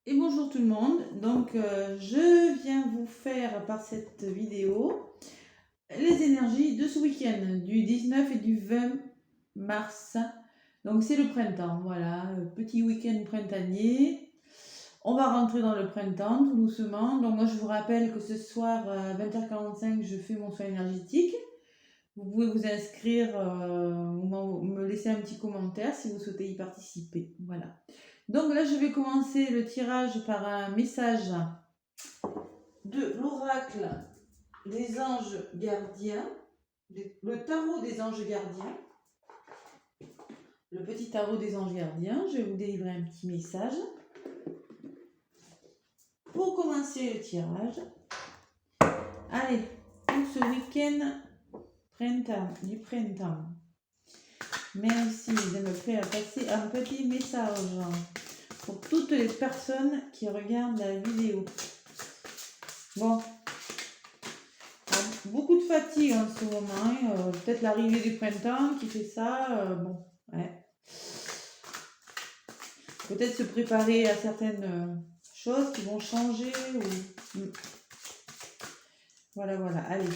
Et bonjour tout le monde, donc je viens vous faire par cette vidéo les énergies de ce week-end du 19 et du 20 mars. Donc c'est le printemps, voilà, petit week-end printanier. On va rentrer dans le printemps tout doucement. Donc moi je vous rappelle que ce soir à 20h45 je fais mon soin énergétique. Vous pouvez vous inscrire ou me laisser un petit commentaire si vous souhaitez y participer. Voilà. Donc là, je vais commencer le tirage par un message de l'oracle des anges gardiens, le tarot des anges gardiens, le petit tarot des anges gardiens. Je vais vous délivrer un petit message. Pour commencer le tirage, allez, pour ce week-end du printemps, merci de me faire passer un petit message pour toutes les personnes qui regardent la vidéo. Bon, beaucoup de fatigue en ce moment, peut-être l'arrivée du printemps qui fait ça, bon, ouais. Peut-être se préparer à certaines choses qui vont changer ou... Voilà, allez.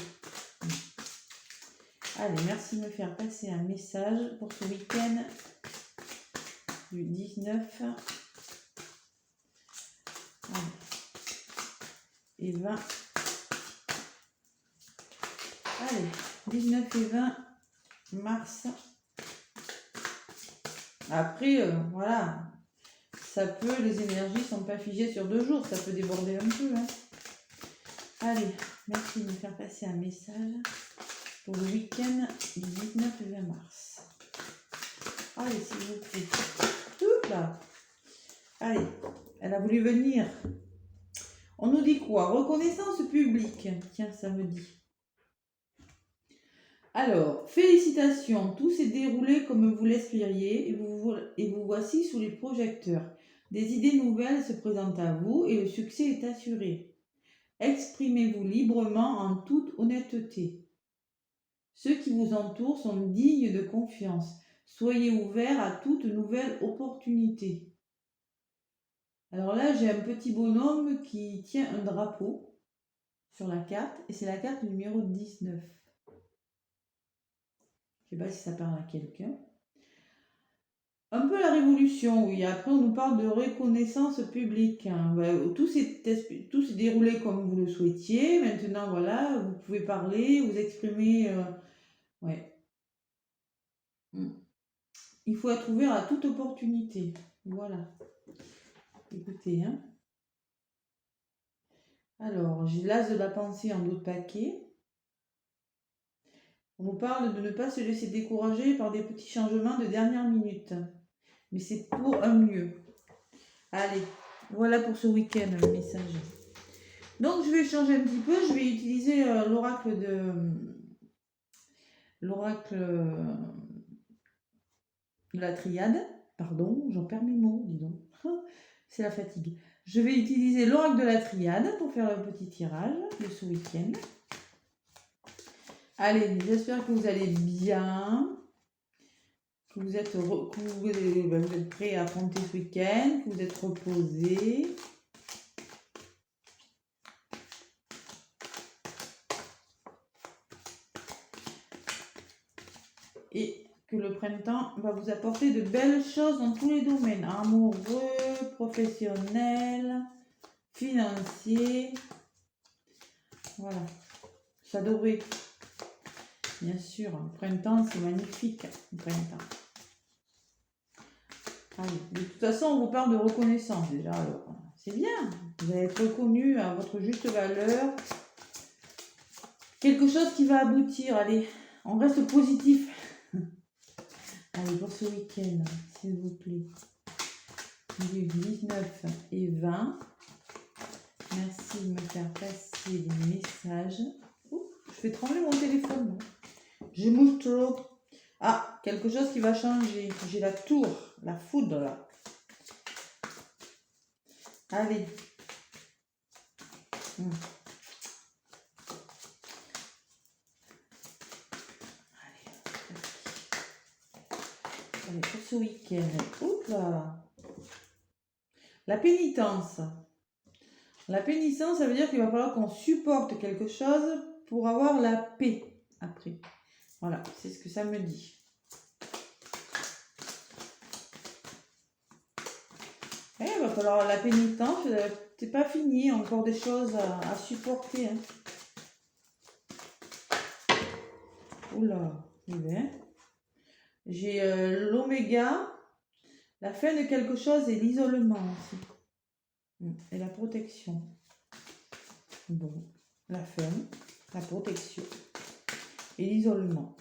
Allez, merci de me faire passer un message pour ce week-end du 19 et 20. Allez, 19 et 20 mars. Après, voilà, ça peut, les énergies sont pas figées sur 2 jours, ça peut déborder un peu. Hein. Allez, merci de me faire passer un message pour le week-end du 19 et 20 mars. Allez, s'il vous plaît. Tout là. Allez, elle a voulu venir. On nous dit quoi? Reconnaissance publique. Tiens, ça me dit. Alors, félicitations, tout s'est déroulé comme vous l'espériez et vous voici sous les projecteurs. Des idées nouvelles se présentent à vous et le succès est assuré. Exprimez-vous librement en toute honnêteté. Ceux qui vous entourent sont dignes de confiance. Soyez ouverts à toute nouvelle opportunité. Alors là, j'ai un petit bonhomme qui tient un drapeau sur la carte et c'est la carte numéro 19. Je ne sais pas si ça parle à quelqu'un. Un peu la révolution, oui. Après, on nous parle de reconnaissance publique. Hein. Tout s'est déroulé comme vous le souhaitiez. Maintenant, voilà, vous pouvez parler, vous exprimer. Ouais. Il faut être ouvert à toute opportunité. Voilà. Écoutez, hein. Alors, j'ai l'as de la pensée en d'autres paquets. On nous parle de ne pas se laisser décourager par des petits changements de dernière minute. Mais c'est pour un mieux. Allez, voilà pour ce week-end le message. Donc, je vais changer un petit peu. Je vais utiliser l'oracle de la triade. Pardon, j'en perds mes mots, dis donc. C'est la fatigue. Je vais utiliser l'oracle de la triade pour faire le petit tirage de ce week-end. Allez, j'espère que vous allez bien, que vous êtes prêts à affronter ce week-end, que vous êtes reposés. Et que le printemps va vous apporter de belles choses dans tous les domaines, amoureux, professionnel, financier. Voilà, ça devrait. Bien sûr, le printemps, c'est magnifique, le printemps. Allez, de toute façon, on vous parle de reconnaissance déjà, alors c'est bien. Vous allez être reconnu à votre juste valeur. Quelque chose qui va aboutir, allez, on reste positif. Allez, pour ce week-end, s'il vous plaît, du 19 et 20. Merci de me faire passer des messages. Ouh, je fais trembler mon téléphone. Je mouche trop. Ah, quelque chose qui va changer. J'ai la tour, la foudre là. Allez. Allez, pour ce week-end. Oups là. La pénitence. La pénitence, ça veut dire qu'il va falloir qu'on supporte quelque chose pour avoir la paix après. Voilà, c'est ce que ça me dit. Et il va falloir la pénitence, c'est pas fini, encore des choses à supporter. Hein. Oula, bien. J'ai l'oméga, la fin de quelque chose et l'isolement aussi. Et la protection. Bon, la fin, la protection et l'isolement.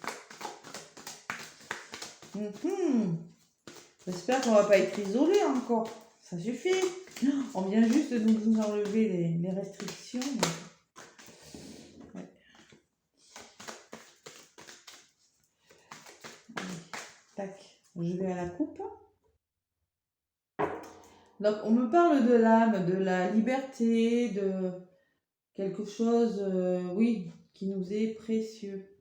J'espère qu'on va pas être isolé encore. Ça suffit. On vient juste de nous enlever les restrictions. Ouais. Allez, tac, je vais à la coupe. Donc, on me parle de l'âme, de la liberté, de quelque chose, oui, qui nous est précieux.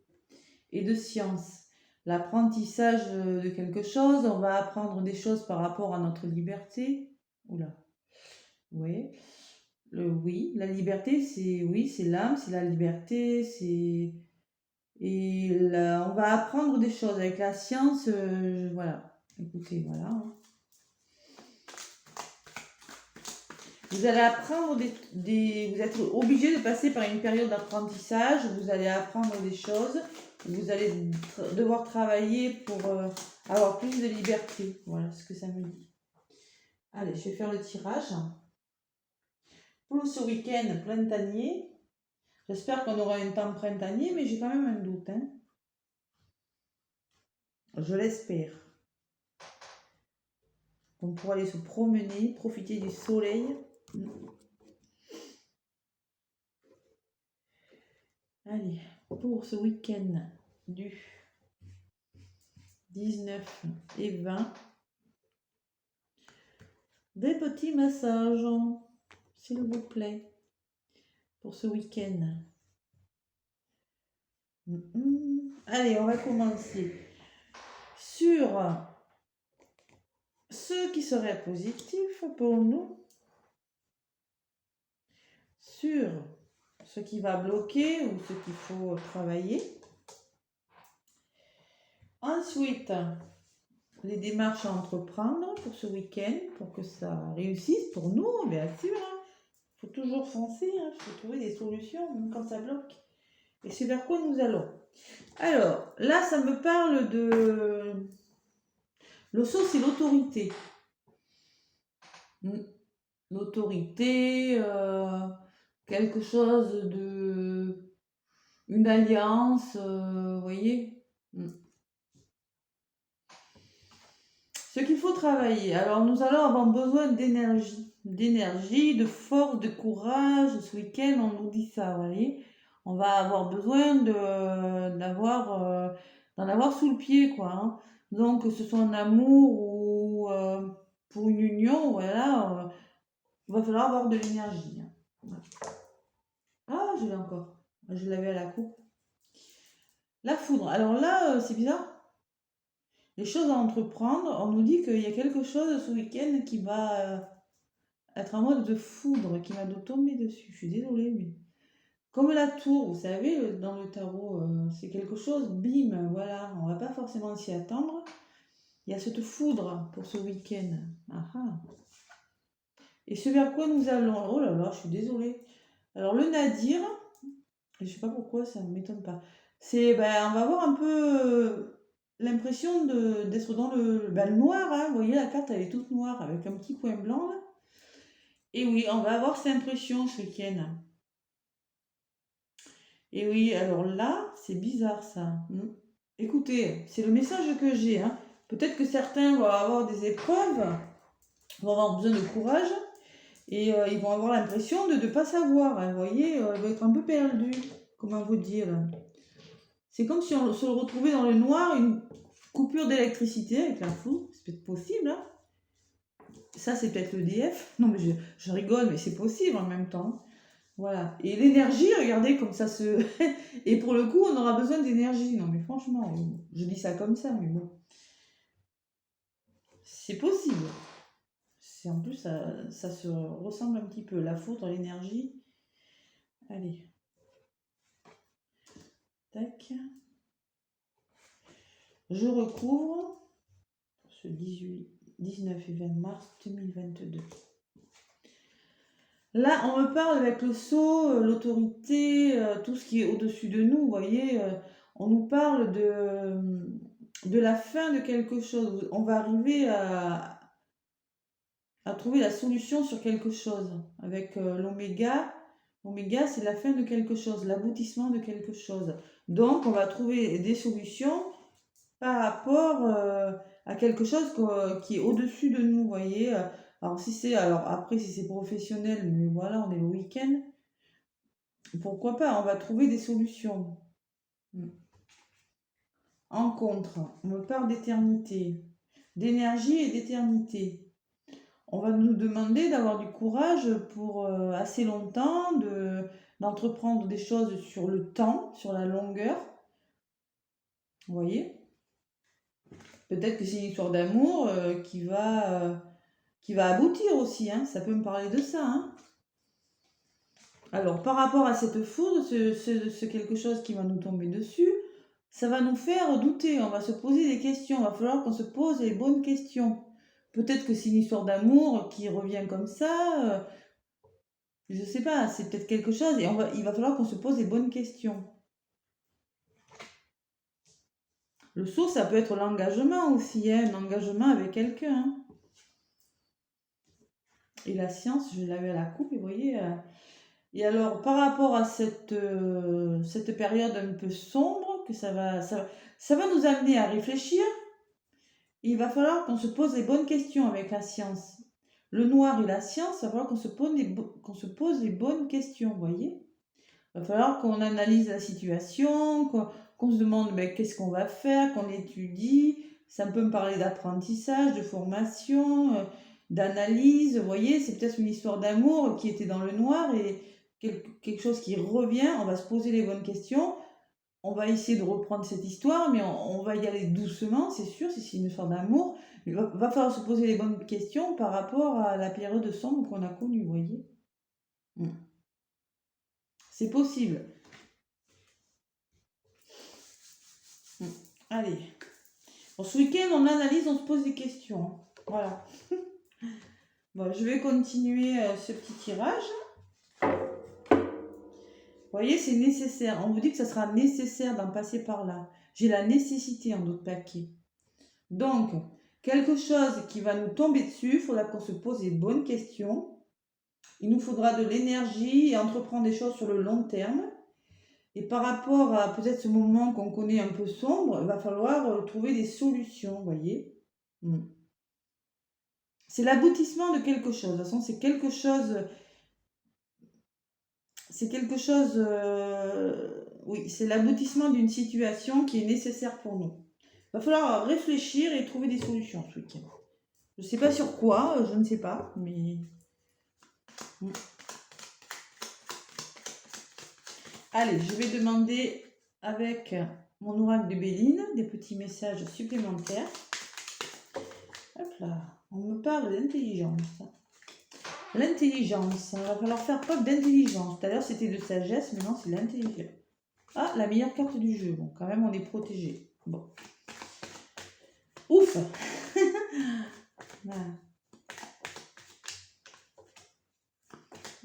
Et de science. L'apprentissage de quelque chose, on va apprendre des choses par rapport à notre liberté. Oula. Oui. Oui, la liberté, c'est l'âme, c'est la liberté, c'est... Et là, on va apprendre des choses avec la science, voilà. Écoutez, voilà. Vous allez apprendre vous êtes obligé de passer par une période d'apprentissage, vous allez apprendre des choses, vous allez devoir travailler pour avoir plus de liberté. Voilà ce que ça me dit. Allez, je vais faire le tirage. Pour ce week-end printanier, j'espère qu'on aura un temps printanier, mais j'ai quand même un doute. Hein. Je l'espère. On pourra aller se promener, profiter du soleil. Allez, pour ce week-end du 19 et 20, des petits massages, s'il vous plaît, pour ce week-end. Allez, on va commencer sur ce qui serait positif pour nous, sur ce qui va bloquer ou ce qu'il faut travailler. Ensuite, les démarches à entreprendre pour ce week-end, pour que ça réussisse pour nous, bien sûr. Il faut toujours foncer, il faut trouver des solutions, même quand ça bloque. Et c'est vers quoi nous allons. Alors, là, ça me parle de... Le saut, c'est l'autorité. L'autorité, quelque chose de... Une alliance, vous voyez. Ce qu'il faut travailler. Alors, nous allons avoir besoin d'énergie. D'énergie, de force, de courage. Ce week-end, on nous dit ça, vous voyez. On va avoir besoin d'en avoir sous le pied, quoi. Hein. Donc, que ce soit en amour ou pour une union, voilà, il va falloir avoir de l'énergie. Hein. Ah, je l'ai encore. Je l'avais à la coupe. La foudre. Alors là, c'est bizarre. Les choses à entreprendre, on nous dit qu'il y a quelque chose ce week-end qui va être en mode de foudre, qui va nous tomber dessus. Je suis désolée, mais... Comme la tour, vous savez, dans le tarot, c'est quelque chose, bim, voilà, on va pas forcément s'y attendre. Il y a cette foudre pour ce week-end. Ah. Et ce vers quoi nous allons, oh là là, je suis désolée. Alors le nadir, je sais pas pourquoi, ça ne m'étonne pas. C'est, on va avoir un peu l'impression d'être dans le noir, hein. Vous voyez, la carte, elle est toute noire, avec un petit point blanc, là. Et oui, on va avoir cette impression ce week-end. Et oui, alors là, c'est bizarre ça. Écoutez, c'est le message que j'ai. Hein. Peut-être que certains vont avoir des épreuves, vont avoir besoin de courage, et ils vont avoir l'impression de ne pas savoir. Hein. Vous voyez, ils vont être un peu perdus. Comment vous dire? C'est comme si on se retrouvait dans le noir, une coupure d'électricité avec la foudre. C'est peut-être possible. Hein. Ça, c'est peut-être l'EDF. Non, mais je rigole, mais c'est possible en même temps. Voilà. Et l'énergie, regardez comme ça se... Et pour le coup, on aura besoin d'énergie. Non, mais franchement, je dis ça comme ça, mais bon. C'est possible. En plus, ça se ressemble un petit peu. La foudre, l'énergie. Allez. Tac. Je recouvre ce 19 et 20 mars 2022. Là, on me parle avec le sceau, l'autorité, tout ce qui est au-dessus de nous, vous voyez. On nous parle de la fin de quelque chose. On va arriver à trouver la solution sur quelque chose. Avec l'oméga, l'oméga, c'est la fin de quelque chose, l'aboutissement de quelque chose. Donc, on va trouver des solutions par rapport à quelque chose qui est au-dessus de nous, vous voyez. Alors après, si c'est professionnel, mais voilà, on est le week-end, pourquoi pas, on va trouver des solutions. En contre, on me parle d'éternité, d'énergie et d'éternité. On va nous demander d'avoir du courage pour assez longtemps, d'entreprendre des choses sur le temps, sur la longueur. Vous voyez? Peut-être que c'est une histoire d'amour qui va aboutir aussi, hein. Ça peut me parler de ça, hein. Alors, par rapport à cette foudre, ce quelque chose qui va nous tomber dessus, ça va nous faire douter, on va se poser des questions, il va falloir qu'on se pose les bonnes questions. Peut-être que c'est une histoire d'amour qui revient comme ça, je sais pas, c'est peut-être quelque chose, et il va falloir qu'on se pose les bonnes questions. Le sceau, ça peut être l'engagement aussi, hein, un engagement avec quelqu'un, hein. Et la science, je l'avais à la coupe, et vous voyez. Et alors, par rapport à cette période un peu sombre, que ça va nous amener à réfléchir, il va falloir qu'on se pose les bonnes questions avec la science. Le noir et la science, il va falloir qu'on se pose les bonnes questions, vous voyez. Il va falloir qu'on analyse la situation, qu'on se demande qu'est-ce qu'on va faire, qu'on étudie. Ça peut me parler d'apprentissage, de formation, d'analyse. Vous voyez, c'est peut-être une histoire d'amour qui était dans le noir et quelque chose qui revient. On va se poser les bonnes questions. On va essayer de reprendre cette histoire, mais on va y aller doucement, c'est sûr, si c'est une histoire d'amour. Il va falloir se poser les bonnes questions par rapport à la période sombre qu'on a connue, vous voyez. C'est possible. Allez. Bon, ce week-end, on analyse, on se pose des questions. Voilà. Bon, je vais continuer ce petit tirage. Vous voyez, c'est nécessaire. On vous dit que ça sera nécessaire d'en passer par là. J'ai la nécessité en d'autres papiers. Donc, quelque chose qui va nous tomber dessus, il faudra qu'on se pose les bonnes questions. Il nous faudra de l'énergie et entreprendre des choses sur le long terme. Et par rapport à peut-être ce moment qu'on connaît un peu sombre, il va falloir trouver des solutions, vous voyez. C'est l'aboutissement de quelque chose. De toute façon, c'est quelque chose... oui, c'est l'aboutissement d'une situation qui est nécessaire pour nous. Il va falloir réfléchir et trouver des solutions ce week-end. Je ne sais pas sur quoi, je ne sais pas, mais... Allez, je vais demander avec mon oracle de Béline des petits messages supplémentaires. Hop là, on me parle d'intelligence. L'intelligence, il va falloir faire preuve d'intelligence. Tout à l'heure c'était de sagesse, maintenant c'est l'intelligence. Ah, la meilleure carte du jeu. Bon, quand même on est protégé. Bon. Ouf. Voilà.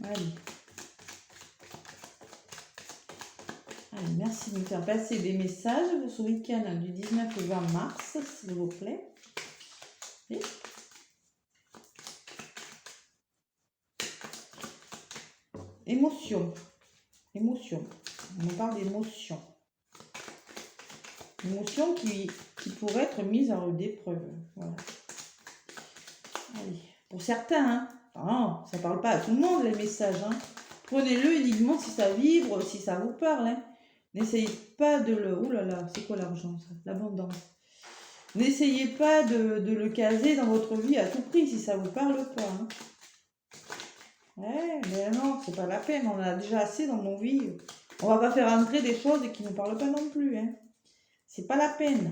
Allez. Allez, merci de me faire passer des messages pour ce week-end du 19 au 20 mars, s'il vous plaît. Et émotion. Émotion. On parle d'émotion. Émotion qui pourrait être mise à rude épreuve. Voilà. Allez. Pour certains, hein. Ah, ça ne parle pas à tout le monde les messages. Hein. Prenez-le uniquement si ça vibre, si ça vous parle. Hein. N'essayez pas de le... Ouh là là, c'est quoi l'argent ça? L'abondance. N'essayez pas de le caser dans votre vie à tout prix si ça ne vous parle pas. Hein. Ouais, mais non, c'est pas la peine. On en a déjà assez dans nos vies. On va pas faire entrer des choses qui ne parlent pas non plus. Hein. C'est pas la peine.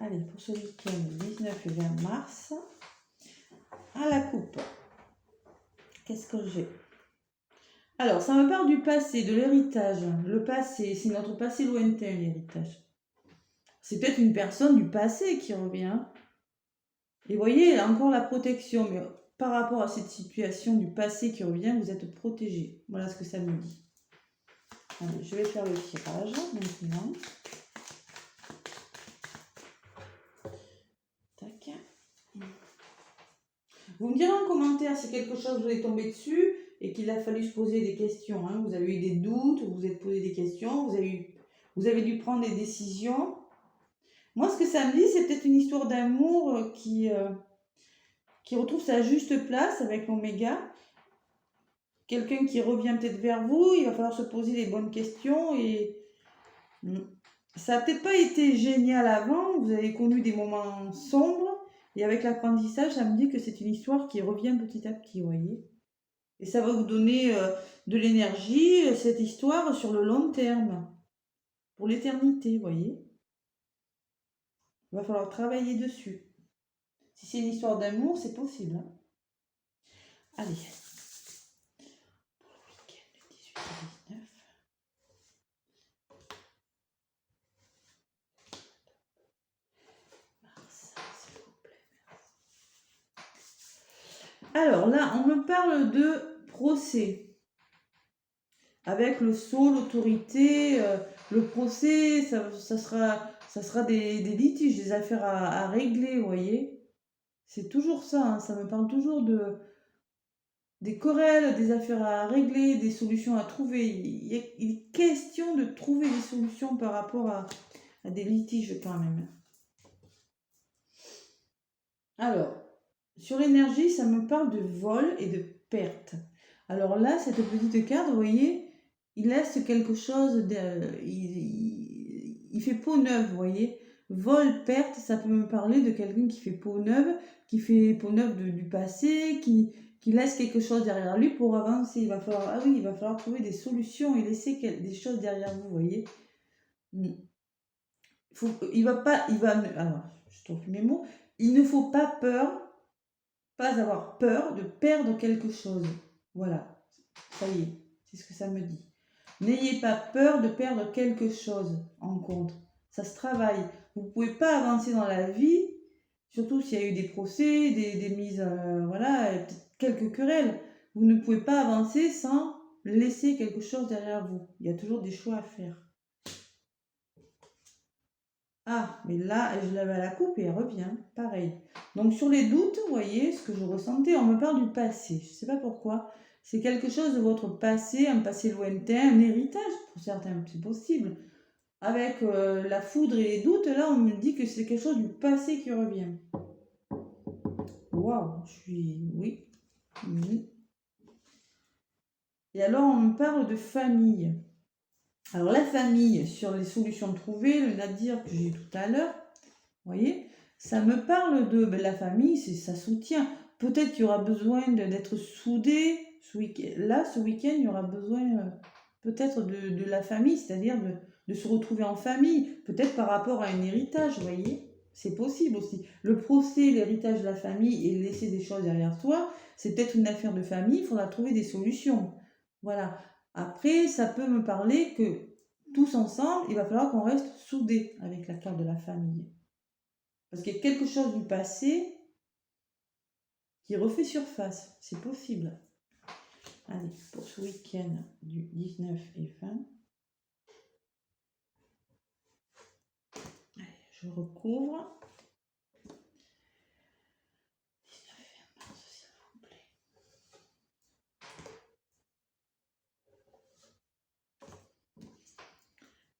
Allez, pour ce week-end, 19 et 20 mars. à la coupe. Qu'est-ce que j'ai? Alors, ça me parle du passé, de l'héritage. Le passé, c'est notre passé lointain, l'héritage. C'est peut-être une personne du passé qui revient. Et vous voyez, encore la protection. Mais par rapport à cette situation du passé qui revient, vous êtes protégé. Voilà ce que ça me dit. Allez, je vais faire le tirage maintenant. Tac. Vous me direz en commentaire si quelque chose vous est tombé dessus et qu'il a fallu se poser des questions. Hein. Vous avez eu des doutes, vous vous êtes posé des questions, vous avez dû prendre des décisions. Moi, ce que ça me dit, c'est peut-être une histoire d'amour qui retrouve sa juste place avec l'oméga. Quelqu'un qui revient peut-être vers vous, il va falloir se poser les bonnes questions et ça n'a peut-être pas été génial avant, vous avez connu des moments sombres et avec l'apprentissage, ça me dit que c'est une histoire qui revient petit à petit, vous voyez. Et ça va vous donner de l'énergie, cette histoire, sur le long terme, pour l'éternité, vous voyez. Il va falloir travailler dessus. Si c'est une histoire d'amour, c'est possible. Hein. Allez. Pour le week-end du 18 au 19. Mars, s'il vous plaît. Alors là, on me parle de procès. Avec le sceau, l'autorité, le procès, ça sera des litiges, des affaires à régler, vous voyez. C'est toujours ça, hein, ça me parle toujours des querelles, des affaires à régler, des solutions à trouver. Il est question de trouver des solutions par rapport à des litiges quand même. Alors, sur l'énergie, ça me parle de vol et de perte. Alors là, cette petite carte, vous voyez, il laisse quelque chose, il fait peau neuve, vous voyez. Vol, perte, ça peut me parler de quelqu'un qui fait peau neuve, du passé, qui laisse quelque chose derrière lui pour avancer. Il va falloir trouver des solutions et laisser des choses derrière vous, vous voyez. Alors, je trouve mes mots. Il ne faut pas avoir peur de perdre quelque chose. Voilà, ça y est, c'est ce que ça me dit. N'ayez pas peur de perdre quelque chose en compte. Ça se travaille. Vous ne pouvez pas avancer dans la vie, surtout s'il y a eu des procès, des mises, voilà, quelques querelles. Vous ne pouvez pas avancer sans laisser quelque chose derrière vous. Il y a toujours des choix à faire. Ah, mais là, je l'avais à la coupe et elle revient. Pareil. Donc, sur les doutes, vous voyez, ce que je ressentais, on me parle du passé. Je ne sais pas pourquoi. C'est quelque chose de votre passé, un passé lointain, un héritage pour certains, c'est possible. Avec la foudre et les doutes, là, on me dit que c'est quelque chose du passé qui revient. Waouh, oui. Et alors, on me parle de famille. Alors, la famille, sur les solutions trouvées, le nadir que j'ai tout à l'heure, vous voyez, ça me parle de la famille, ça soutient. Peut-être qu'il y aura besoin d'être soudé ce week-end. Là, ce week-end, il y aura besoin peut-être de la famille, c'est-à-dire de se retrouver en famille, peut-être par rapport à un héritage, vous voyez. C'est possible aussi. Le procès, l'héritage de la famille et laisser des choses derrière soi, c'est peut-être une affaire de famille, il faudra trouver des solutions. Voilà. Après, ça peut me parler que tous ensemble, il va falloir qu'on reste soudés avec la carte de la famille. Parce qu'il y a quelque chose du passé qui refait surface. C'est possible. Allez, pour ce week-end du 19 et 20. Allez, je recouvre. 19 et 20 mars, s'il vous plaît.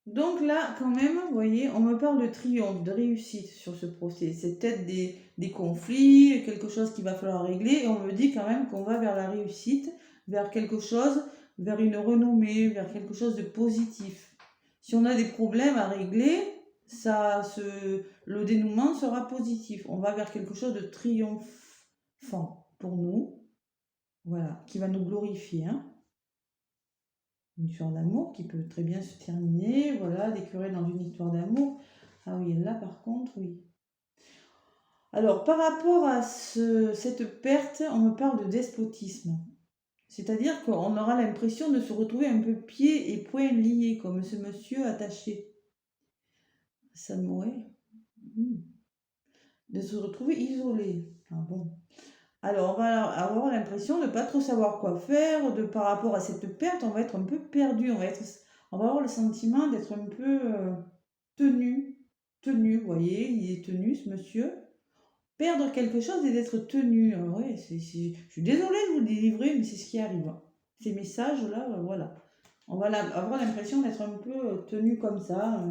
Donc là, quand même, vous voyez, on me parle de triomphe, de réussite sur ce procès. C'est peut-être des conflits, quelque chose qu'il va falloir régler. Et on me dit quand même qu'on va vers la réussite, vers quelque chose, vers une renommée, vers quelque chose de positif. Si on a des problèmes à régler, le dénouement sera positif. On va vers quelque chose de triomphant pour nous. Voilà, qui va nous glorifier. Hein. Une histoire d'amour qui peut très bien se terminer, voilà, des querelles dans une histoire d'amour. Ah oui, là par contre, oui. Alors, par rapport à cette perte, on me parle de despotisme. C'est-à-dire qu'on aura l'impression de se retrouver un peu pieds et poings liés, comme ce monsieur attaché. Ça m'aurait... De se retrouver isolé. Ah bon. Alors, on va avoir l'impression de ne pas trop savoir quoi faire, par rapport à cette perte, on va être un peu perdu, on va avoir le sentiment d'être un peu tenu, vous voyez, il est tenu, ce monsieur. Perdre quelque chose et d'être tenu. Ouais, je suis désolée de vous le délivrer, mais c'est ce qui arrive. Ces messages-là, voilà. On va avoir l'impression d'être un peu tenu comme ça.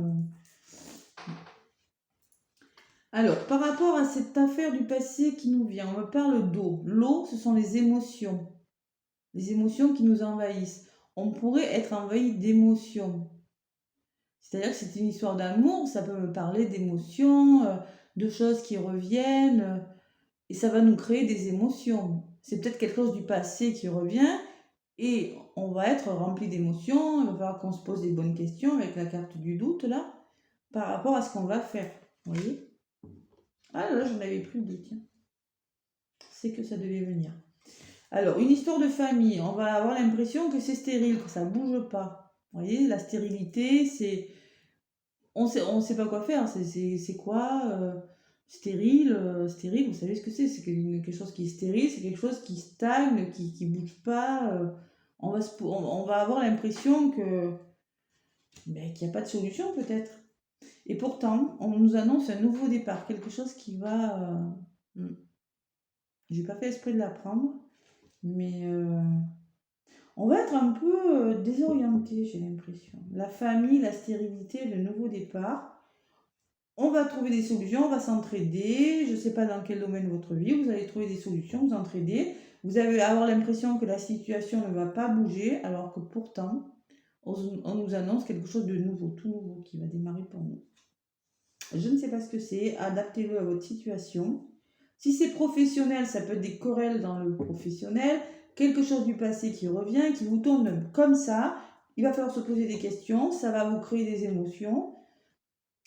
Alors, par rapport à cette affaire du passé qui nous vient, on me parle d'eau. L'eau, ce sont les émotions. Les émotions qui nous envahissent. On pourrait être envahi d'émotions. C'est-à-dire que c'est une histoire d'amour, ça peut me parler d'émotions, de choses qui reviennent, et ça va nous créer des émotions. C'est peut-être quelque chose du passé qui revient, et on va être rempli d'émotions, il va falloir qu'on se pose des bonnes questions avec la carte du doute, là, par rapport à ce qu'on va faire. Vous voyez? Ah là, j'en avais plus deux, tiens. C'est que ça devait venir. Alors, une histoire de famille, on va avoir l'impression que c'est stérile, que ça ne bouge pas. Vous voyez, la stérilité, c'est... On sait pas quoi faire, c'est quoi stérile, vous savez ce que c'est quelque chose qui est stérile, c'est quelque chose qui stagne, qui bouge pas. On va avoir l'impression que qu'il n'y a pas de solution peut-être. Et pourtant, on nous annonce un nouveau départ, quelque chose qui va... J'ai pas fait exprès de l'apprendre, mais on va être un peu désorienté, j'ai l'impression. La famille, la stérilité, le nouveau départ. On va trouver des solutions, on va s'entraider. Je ne sais pas dans quel domaine de votre vie, vous allez trouver des solutions, vous entraider. Vous allez avoir l'impression que la situation ne va pas bouger, alors que pourtant, on nous annonce quelque chose de nouveau, tout nouveau, qui va démarrer pour nous. Je ne sais pas ce que c'est, adaptez-le à votre situation. Si c'est professionnel, ça peut être des querelles dans le professionnel, quelque chose du passé qui revient, qui vous tourne comme ça. Il va falloir se poser des questions, ça va vous créer des émotions.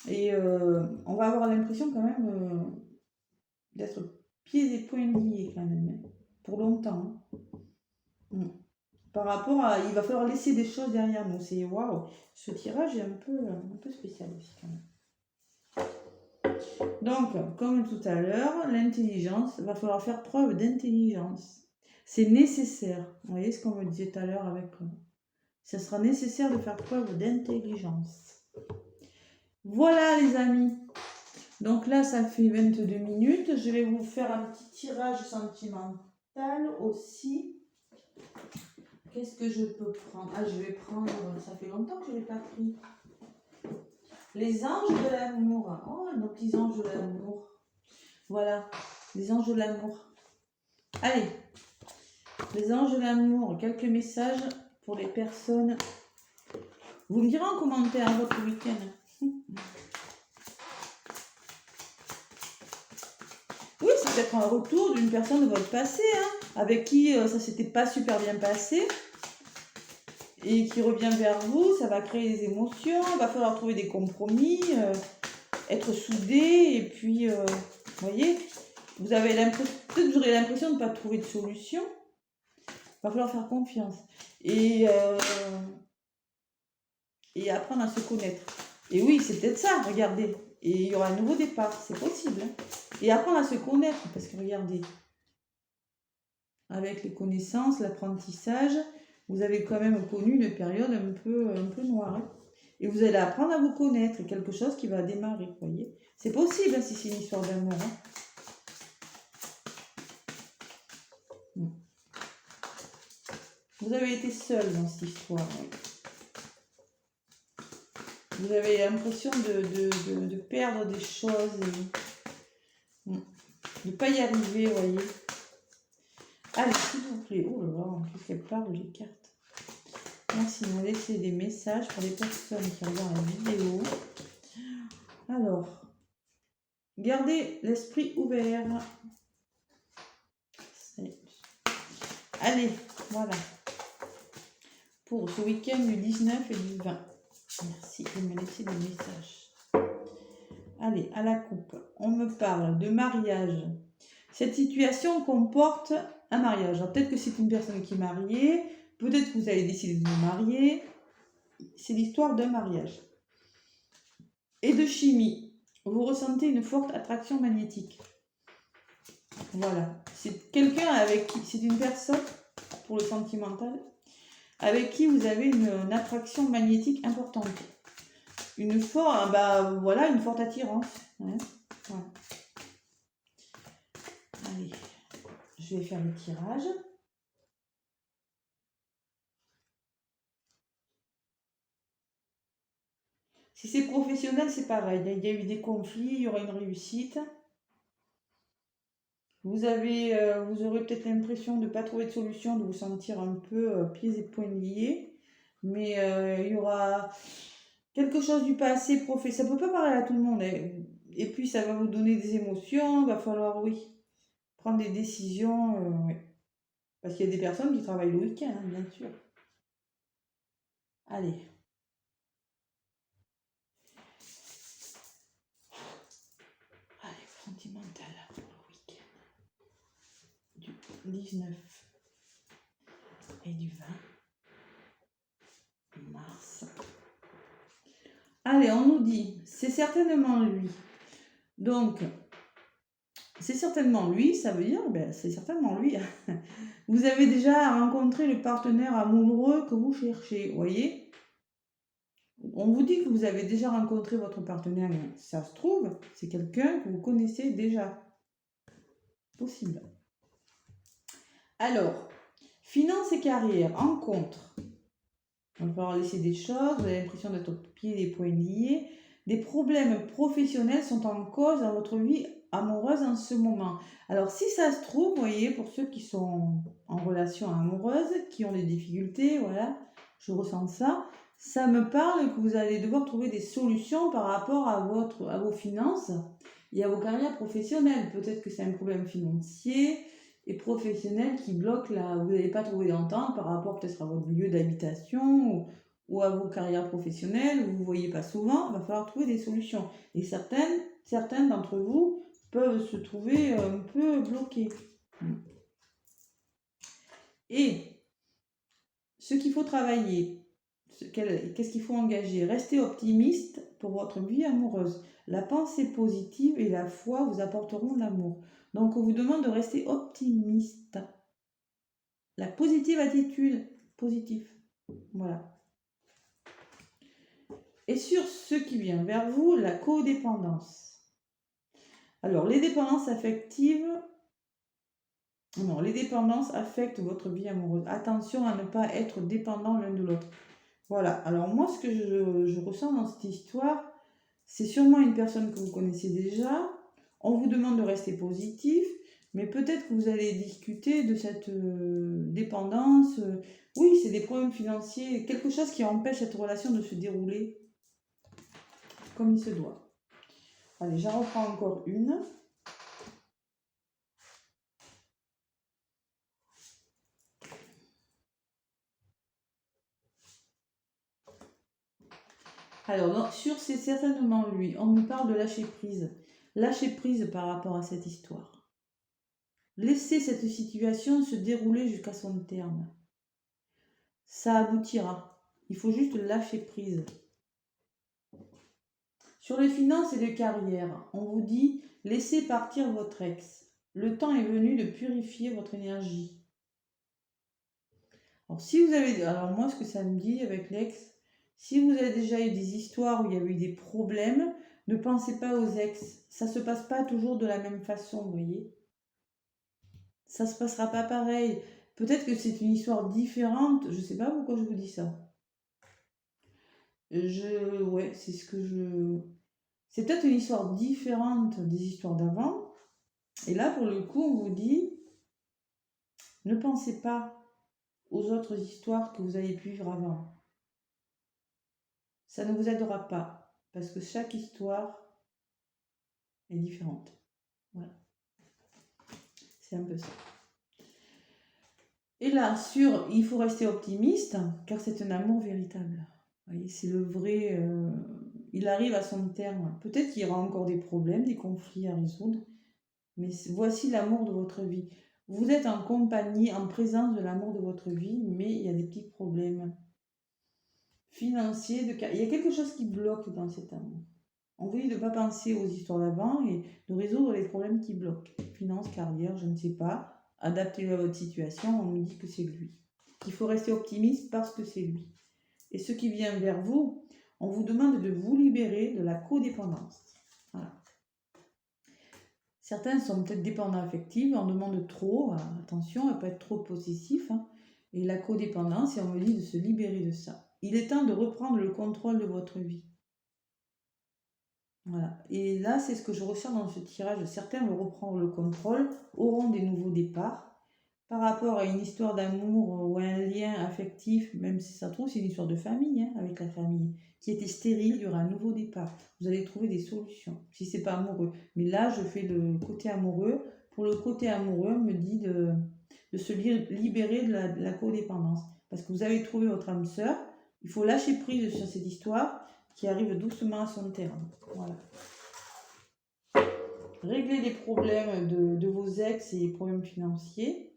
Et on va avoir l'impression quand même d'être pieds et poings liés quand même, pour longtemps. Par rapport à... Il va falloir laisser des choses derrière nous. C'est waouh, ce tirage est un peu spécial aussi quand même. Donc, comme tout à l'heure, l'intelligence, il va falloir faire preuve d'intelligence. C'est nécessaire. Vous voyez ce qu'on me disait tout à l'heure avec... Ça sera nécessaire de faire preuve d'intelligence. Voilà les amis. Donc là, ça fait 22 minutes. Je vais vous faire un petit tirage sentimental aussi. Qu'est-ce que je peux prendre? Ah, je vais prendre... Ça fait longtemps que je ne l'ai pas pris. Les anges de l'amour. Oh, nos petits anges de l'amour. Voilà, les anges de l'amour. Allez, les anges de l'amour. Quelques messages pour les personnes. Vous me direz en commentaire votre week-end. Oui, c'est peut-être un retour d'une personne de votre passé, avec qui ça s'était pas super bien passé. Et qui revient vers vous, ça va créer des émotions, il va falloir trouver des compromis, être soudés, et puis, vous voyez, vous avez l'impression, peut-être vous aurez l'impression de ne pas trouver de solution, il va falloir faire confiance, et apprendre à se connaître. Et oui, c'est peut-être ça, regardez, et il y aura un nouveau départ, c'est possible, et apprendre à se connaître, parce que regardez, avec les connaissances, l'apprentissage, vous avez quand même connu une période un peu noire. Et vous allez apprendre à vous connaître, quelque chose qui va démarrer, vous voyez. C'est possible si c'est une histoire d'amour. Vous avez été seul dans cette histoire. Vous avez l'impression de perdre des choses, de ne pas y arriver, vous voyez. Allez, s'il vous plaît. Oh là là, en plus qu'elle parle les cartes. Merci de me laisser des messages pour les personnes qui regardent la vidéo. Alors, gardez l'esprit ouvert. Allez, voilà. Pour ce week-end du 19 et du 20. Merci de me laisser des messages. Allez, à la coupe, on me parle de mariage. Cette situation comporte un mariage. Alors, peut-être que c'est une personne qui est mariée, peut-être que vous avez décidé de vous marier. C'est l'histoire d'un mariage. Et de chimie. Vous ressentez une forte attraction magnétique. Voilà. C'est quelqu'un avec qui, c'est une personne, pour le sentimental, avec qui vous avez une attraction magnétique importante. Une forte, voilà, une forte attirance. Ouais. Voilà. Allez, je vais faire le tirage. Si c'est professionnel, c'est pareil. Il y a eu des conflits, il y aura une réussite. Vous aurez peut-être l'impression de ne pas trouver de solution, de vous sentir un peu pieds et poings liés. Mais il y aura quelque chose du passé professionnel. Ça ne peut pas parler à tout le monde, hein. Et puis, ça va vous donner des émotions. Il va falloir, oui, prendre des décisions. Oui. Parce qu'il y a des personnes qui travaillent le week-end, hein, bien sûr. Allez. Allez, sentimental pour le week-end. Du 19 et du 20 mars. Allez, on nous dit, c'est certainement lui. Donc, c'est certainement lui, ça veut dire, c'est certainement lui. Vous avez déjà rencontré le partenaire amoureux que vous cherchez, vous voyez. On vous dit que vous avez déjà rencontré votre partenaire, ça se trouve, c'est quelqu'un que vous connaissez déjà. Possible. Alors, finances et carrière, rencontre. On va falloir laisser des choses, vous avez l'impression d'être au pied des poings liés. Des problèmes professionnels sont en cause dans votre vie amoureuse en ce moment. Alors, si ça se trouve, vous voyez, pour ceux qui sont en relation amoureuse, qui ont des difficultés, voilà, je ressens ça. Ça me parle que vous allez devoir trouver des solutions par rapport à vos finances et à vos carrières professionnelles. Peut-être que c'est un problème financier et professionnel qui bloque là. Vous n'allez pas trouver d'entente par rapport peut-être à votre lieu d'habitation ou à vos carrières professionnelles. Vous ne vous voyez pas souvent. Il va falloir trouver des solutions. Et certaines d'entre vous peuvent se trouver un peu bloquées. Et ce qu'il faut travailler, qu'est-ce qu'il faut engager? Restez optimiste pour votre vie amoureuse. La pensée positive et la foi vous apporteront l'amour. Donc, on vous demande de rester optimiste. La positive attitude, positif. Voilà. Et sur ce qui vient vers vous, la codépendance. Alors, les dépendances affectives... Non, les dépendances affectent votre vie amoureuse. Attention à ne pas être dépendant l'un de l'autre. Voilà. Alors, moi, ce que je ressens dans cette histoire, c'est sûrement une personne que vous connaissez déjà. On vous demande de rester positif, mais peut-être que vous allez discuter de cette dépendance. Oui, c'est des problèmes financiers, quelque chose qui empêche cette relation de se dérouler comme il se doit. Allez, j'en reprends encore une. Alors, non, sur c'est certainement lui. On me parle de lâcher prise. Lâcher prise par rapport à cette histoire. Laissez cette situation se dérouler jusqu'à son terme. Ça aboutira. Il faut juste lâcher prise. Sur les finances et les carrières, on vous dit laissez partir votre ex. Le temps est venu de purifier votre énergie. Alors moi, ce que ça me dit avec l'ex, si vous avez déjà eu des histoires où il y avait eu des problèmes, ne pensez pas aux ex. Ça se passe pas toujours de la même façon, vous voyez. Ça se passera pas pareil. Peut-être que c'est une histoire différente. Je sais pas pourquoi je vous dis ça. Ouais, c'est ce que je... C'est peut-être une histoire différente des histoires d'avant. Et là, pour le coup, on vous dit, ne pensez pas aux autres histoires que vous avez pu vivre avant. Ça ne vous aidera pas, parce que chaque histoire est différente. Voilà. C'est un peu ça. Et là, il faut rester optimiste, car c'est un amour véritable. Vous voyez, c'est le vrai... il arrive à son terme. Peut-être qu'il y aura encore des problèmes, des conflits à résoudre, mais voici l'amour de votre vie. Vous êtes en compagnie, en présence de l'amour de votre vie, mais il y a des petits problèmes financiers. Il y a quelque chose qui bloque dans cet amour. On vous dit de ne pas penser aux histoires d'avant et de résoudre les problèmes qui bloquent. Finance, carrière, je ne sais pas. Adaptez-le à votre situation, on me dit que c'est lui. Il faut rester optimiste parce que c'est lui. Et ce qui vient vers vous, on vous demande de vous libérer de la codépendance. Voilà. Certains sont peut-être dépendants affectifs, on demande trop, attention, elle peut être trop possessif. Et la codépendance, et on me dit de se libérer de ça. Il est temps de reprendre le contrôle de votre vie. Voilà. Et là, c'est ce que je ressens dans ce tirage. Certains vont reprendre le contrôle, auront des nouveaux départs. Par rapport à une histoire d'amour ou un lien affectif, même si ça se trouve, c'est une histoire de famille, avec la famille, qui était stérile, il y aura un nouveau départ. Vous allez trouver des solutions, si c'est pas amoureux. Mais là, je fais le côté amoureux. Pour le côté amoureux, on me dit de se libérer de la codépendance. Parce que vous avez trouvé votre âme sœur, il faut lâcher prise sur cette histoire qui arrive doucement à son terme. Voilà. Régler les problèmes de vos ex et les problèmes financiers.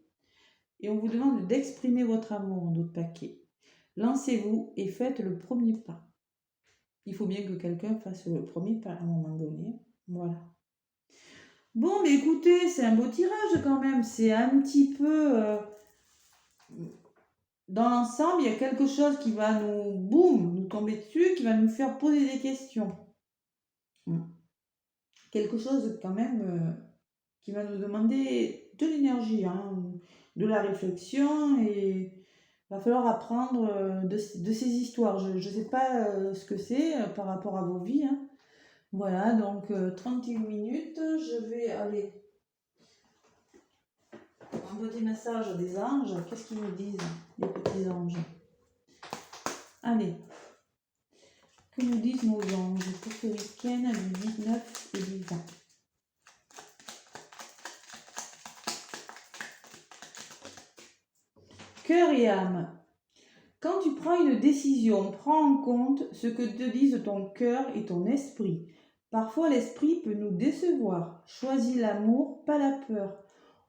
Et on vous demande d'exprimer votre amour en d'autres paquets. Lancez-vous et faites le premier pas. Il faut bien que quelqu'un fasse le premier pas à un moment donné. Voilà. Bon, mais écoutez, c'est un beau tirage quand même. C'est un petit peu... dans l'ensemble, il y a quelque chose qui va nous tomber dessus, qui va nous faire poser des questions. Quelque chose quand même qui va nous demander de l'énergie, de la réflexion, et il va falloir apprendre de ces histoires. Je ne sais pas ce que c'est par rapport à vos vies. Voilà, donc 31 minutes, je vais aller un petit message des anges. Qu'est-ce qu'ils nous disent, les petits anges? Allez, que nous disent nos anges pour ce week-end du 19 et du 20? Cœur et âme. Quand tu prends une décision, prends en compte ce que te disent ton cœur et ton esprit. Parfois, l'esprit peut nous décevoir. Choisis l'amour, pas la peur.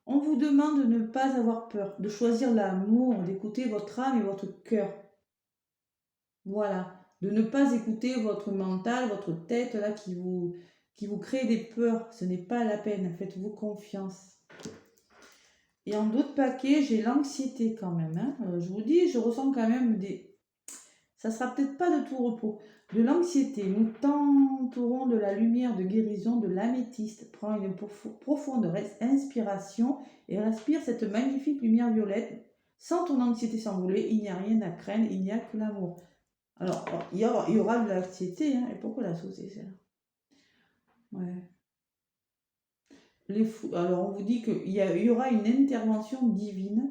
On vous demande de ne pas avoir peur, de choisir l'amour, d'écouter votre âme et votre cœur. Voilà, de ne pas écouter votre mental, votre tête là qui vous crée des peurs. Ce n'est pas la peine, faites-vous confiance. Et en d'autres paquets, j'ai l'anxiété quand même. Je vous dis, je ressens quand même ça sera peut-être pas de tout repos. De l'anxiété, nous t'entourons de la lumière de guérison de l'améthyste. Prends une profonde inspiration et respire cette magnifique lumière violette. Sans ton anxiété s'envoler, il n'y a rien à craindre, il n'y a que l'amour. Alors, il y aura de l'anxiété, et pourquoi la sauter, c'est là? Ouais. Alors, on vous dit qu'il y aura une intervention divine.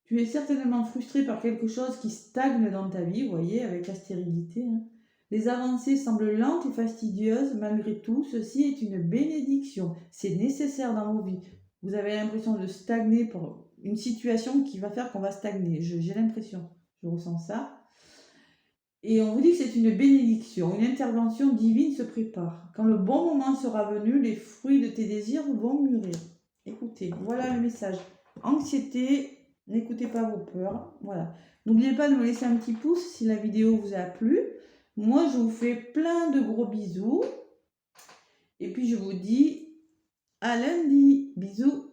Tu es certainement frustré par quelque chose qui stagne dans ta vie, vous voyez, avec la stérilité. Les avancées semblent lentes et fastidieuses. Malgré tout, ceci est une bénédiction. C'est nécessaire dans vos vies. Vous avez l'impression de stagner pour une situation qui va faire qu'on va stagner. J'ai l'impression, je ressens ça. Et on vous dit que c'est une bénédiction, une intervention divine se prépare. Quand le bon moment sera venu, les fruits de tes désirs vont mûrir. Écoutez, voilà le message. Anxiété, n'écoutez pas vos peurs. Voilà. N'oubliez pas de me laisser un petit pouce si la vidéo vous a plu. Moi, je vous fais plein de gros bisous. Et puis, je vous dis à lundi. Bisous.